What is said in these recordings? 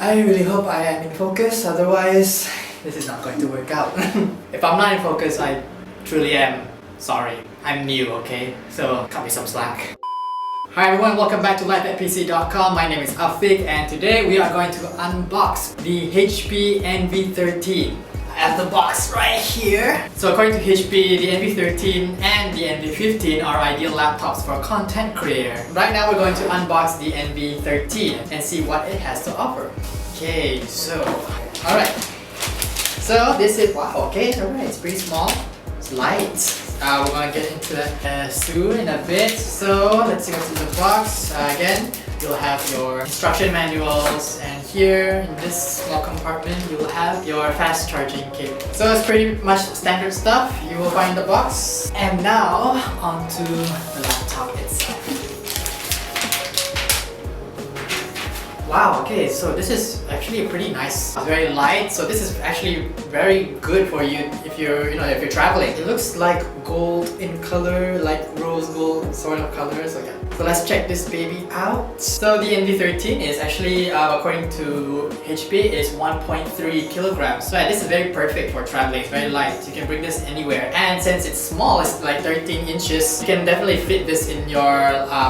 I really hope I am in focus, otherwise this is not going to work out. If I'm not in focus, I truly am sorry. I'm new, okay? So cut me some slack. Hi everyone, welcome back to life@pc.com. My name is Afiq and today we are going to unbox the HP Envy13. I have the box right here. So according to HP, the Envy13 and the Envy15 are ideal laptops for a content creator. Right now we're going to unbox the Envy13 and see what it has to offer. Okay, so, alright. So this is, wow, okay, alright, it's pretty small. It's light. We're gonna get into that soon in a bit. So let's see what's in the box. Again, you'll have your instruction manuals, and here in this small compartment you'll have your fast charging cable. So it's pretty much standard stuff you will find in the box. And now onto the laptop itself. Wow, okay, so this is actually pretty nice. It's very light, so this is actually very good for you if you're traveling. It looks like gold in color, like rose gold sort of color. So yeah. So let's check this baby out. So the Envy13 is actually, according to HP, is 1.3 kilograms. So yeah, this is very perfect for traveling. It's very light. You can bring this anywhere. And since it's small, it's like 13 inches, you can definitely fit this in your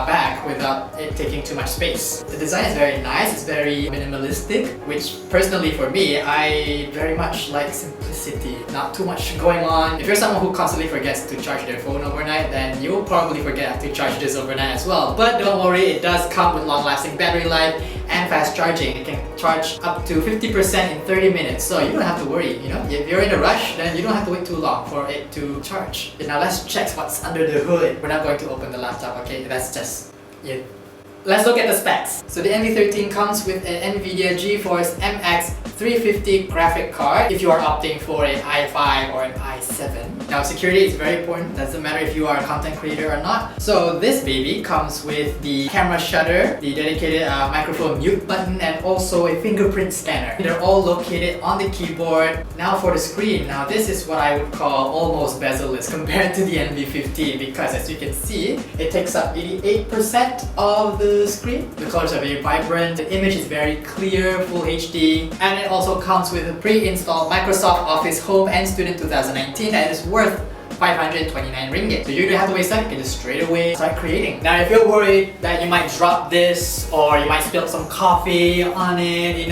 bag without it taking too much space. The design is very nice. It's very minimalistic, which personally for me, I very much like simplicity. Not too much going on. If you're someone who constantly forgets to charge their phone overnight, then you'll probably forget to charge this overnight as well. But don't worry, it does come with long-lasting battery life and fast charging. It can charge up to 50% in 30 minutes, so you don't have to worry. If you're in a rush, then you don't have to wait too long for it to charge. Now let's check what's under the hood. We're not going to open the laptop, okay? That's just it. Let's look at the specs. So the Envy13 comes with an NVIDIA GeForce MX 350 graphic card if you are opting for an i5 or an i7. Now security is very important, doesn't matter if you are a content creator or not. So this baby comes with the camera shutter, the dedicated microphone mute button, and also a fingerprint scanner. They're all located on the keyboard. Now for the screen, now this is what I would call almost bezel-less compared to the Envy15, because as you can see, it takes up 88% of the screen. The colors are very vibrant, the image is very clear, full HD, and it also comes with a pre-installed Microsoft Office Home and Student 2019 that is worth 529 ringgit. So you don't have to waste time, you can just straight away start creating. Now if you're worried that you might drop this or you might spill some coffee on it,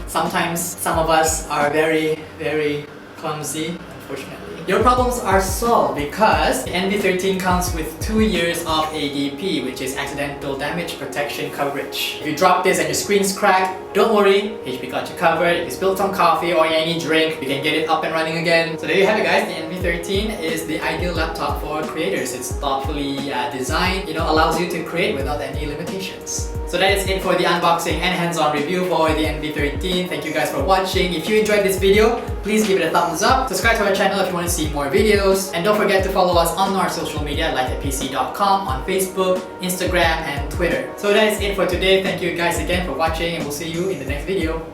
sometimes some of us are very, very clumsy, unfortunately. Your problems are solved because the Envy13 comes with 2 years of ADP, which is Accidental Damage Protection coverage. If you drop this and your screen's cracked, don't worry, HP got you covered. If you spilled some coffee or any drink, you can get it up and running again. So there you have it guys, the Envy13 is the ideal laptop for creators. It's thoughtfully designed, allows you to create without any limitations. So that is it for the unboxing and hands-on review for the Envy13. Thank you guys for watching. If you enjoyed this video, please give it a thumbs up. Subscribe to our channel if you want to see more videos. And don't forget to follow us on our social media like at pc.com on Facebook, Instagram, and Twitter. So that is it for today. Thank you guys again for watching, and we'll see you in the next video.